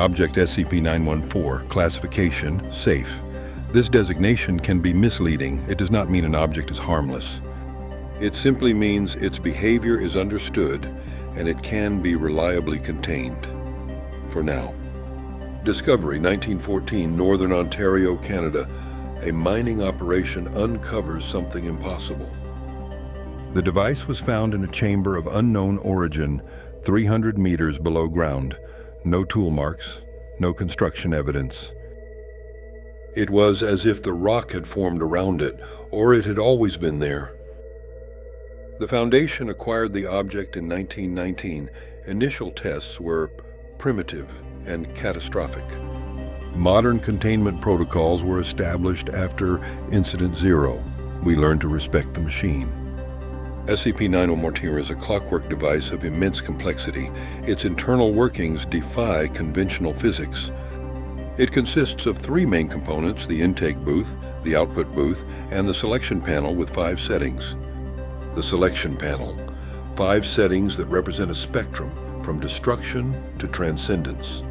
Object SCP-914, classification, safe. This designation can be misleading. It does not mean an object is harmless. It simply means its behavior is understood and it can be reliably contained. For now. Discovery, 1914, Northern Ontario, Canada. A mining operation uncovers something impossible. The device was found in a chamber of unknown origin, 300 meters below ground. No tool marks, no construction evidence. It was as if the rock had formed around it, or it had always been there. The Foundation acquired the object in 1919. Initial tests were primitive and catastrophic. Modern containment protocols were established after Incident Zero. We learned to respect the machine. SCP-914 is a clockwork device of immense complexity. Its internal workings defy conventional physics. It consists of three main components: the intake booth, the output booth, and the selection panel with 5 settings. The selection panel, 5 settings that represent a spectrum from destruction to transcendence.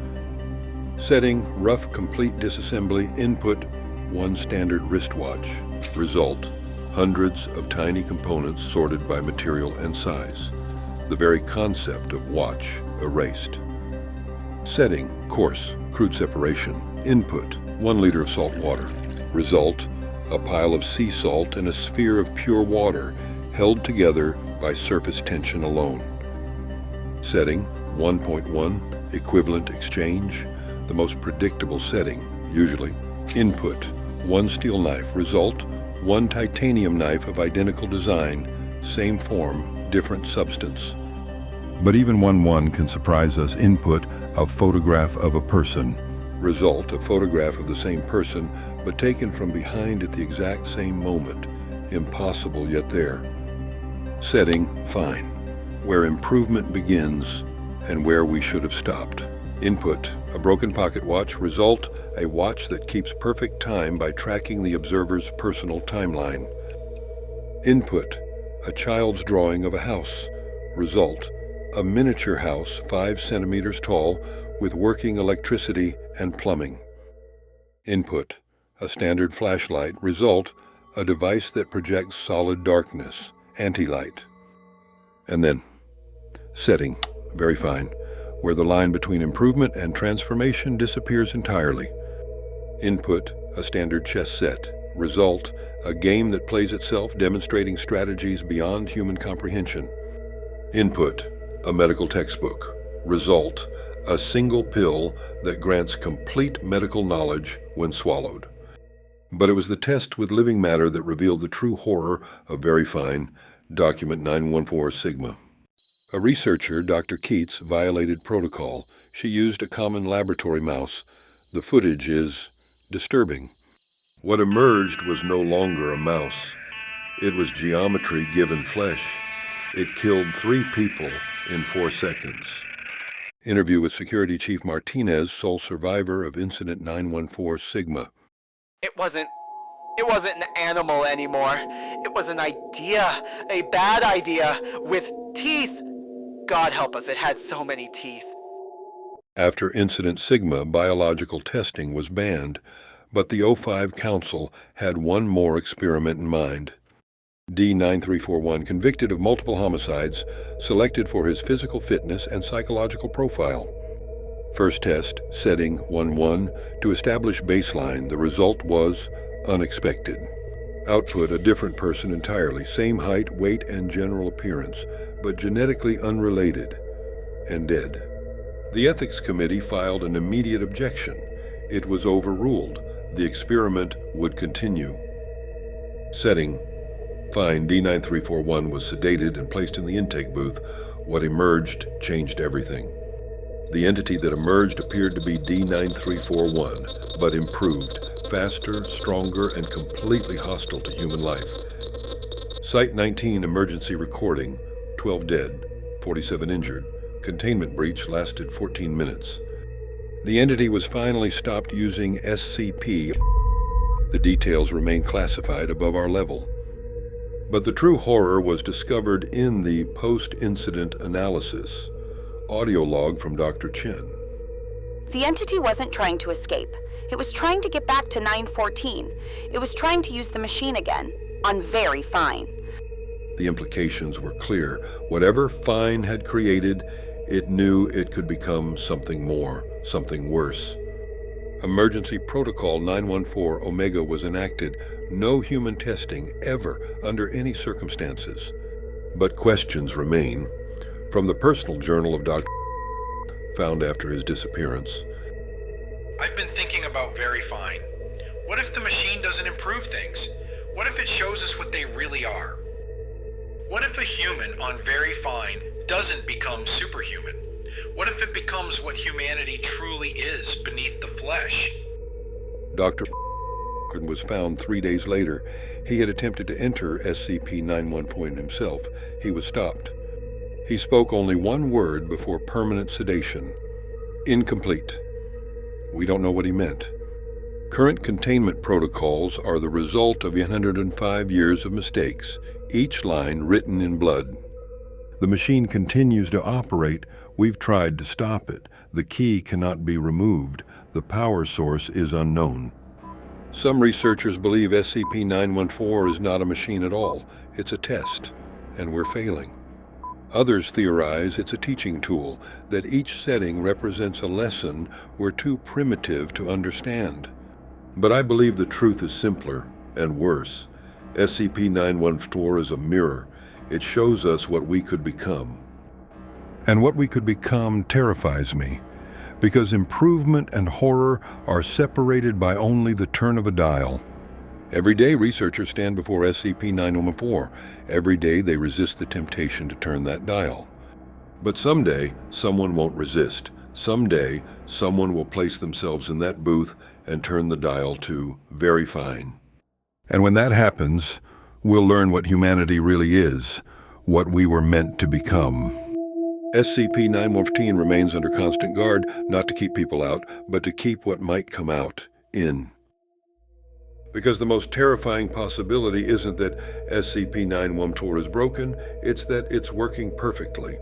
Setting: rough complete disassembly. Input: 1 standard wristwatch. Result: hundreds of tiny components sorted by material and size. The very concept of watch erased. Setting: coarse, crude separation. Input: 1 liter of salt water. Result: a pile of sea salt and a sphere of pure water held together by surface tension alone. Setting: 1.1, equivalent exchange, the most predictable setting, usually. Input: 1 steel knife. Result: 1 titanium knife of identical design, same form, different substance. But even 1-1 can surprise us. Input: a photograph of a person. Result: a photograph of the same person, but taken from behind at the exact same moment. Impossible, yet there. Setting: fine, where improvement begins and where we should have stopped. Input: a broken pocket watch. Result: a watch that keeps perfect time by tracking the observer's personal timeline. Input: a child's drawing of a house. Result: a miniature house 5 centimeters tall with working electricity and plumbing. Input: a standard flashlight. Result: a device that projects solid darkness, anti-light. And then, setting, very fine, where the line between improvement and transformation disappears entirely. Input: a standard chess set. Result: a game that plays itself, demonstrating strategies beyond human comprehension. Input: a medical textbook. Result: a single pill that grants complete medical knowledge when swallowed. But it was the test with living matter that revealed the true horror of very fine, document 914 Sigma. A researcher, Dr. Keats, violated protocol. She used a common laboratory mouse. The footage is disturbing. What emerged was no longer a mouse. It was geometry given flesh. It killed 3 people in 4 seconds. Interview with Security Chief Martinez, sole survivor of Incident 914 Sigma. It wasn't an animal anymore. It was an idea, a bad idea, with teeth. God help us, it had so many teeth. After Incident Sigma, biological testing was banned, but the O5 Council had one more experiment in mind. D9341, convicted of multiple homicides, selected for his physical fitness and psychological profile. First test, setting 1-1, to establish baseline. The result was unexpected. Output: a different person entirely, same height, weight, and general appearance, but genetically unrelated, and dead. The Ethics Committee filed an immediate objection. It was overruled. The experiment would continue. Setting: fine, D9341 was sedated and placed in the intake booth. What emerged changed everything. The entity that emerged appeared to be D9341, but improved, faster, stronger, and completely hostile to human life. Site 19 emergency recording, 12 dead, 47 injured. Containment breach lasted 14 minutes. The entity was finally stopped using SCP. The details remain classified above our level. But the true horror was discovered in the post-incident analysis. Audio log from Dr. Chen. The entity wasn't trying to escape. It was trying to get back to 914. It was trying to use the machine again, on Very Fine. The implications were clear. Whatever Fine had created, it knew it could become something more, something worse. Emergency Protocol 914 Omega was enacted. No human testing ever under any circumstances. But questions remain. From the personal journal of Dr. found after his disappearance. I've been thinking about Very Fine. What if the machine doesn't improve things? What if it shows us what they really are? What if a human on Very Fine doesn't become superhuman? What if it becomes what humanity truly is beneath the flesh? Dr. was found 3 days later. He had attempted to enter SCP-914 himself. He was stopped. He spoke only one word before permanent sedation. Incomplete. We don't know what he meant. Current containment protocols are the result of 105 years of mistakes, each line written in blood. The machine continues to operate. We've tried to stop it. The key cannot be removed. The power source is unknown. Some researchers believe SCP-914 is not a machine at all. It's a test, and we're failing. Others theorize it's a teaching tool, that each setting represents a lesson we're too primitive to understand. But I believe the truth is simpler and worse. SCP-914 is a mirror. It shows us what we could become. And what we could become terrifies me, because improvement and horror are separated by only the turn of a dial. Every day, researchers stand before SCP-914. Every day, they resist the temptation to turn that dial. But someday, someone won't resist. Someday, someone will place themselves in that booth and turn the dial to Very Fine. And when that happens, we'll learn what humanity really is, what we were meant to become. SCP-914 remains under constant guard, not to keep people out, but to keep what might come out in. Because the most terrifying possibility isn't that SCP-914 is broken, it's that it's working perfectly.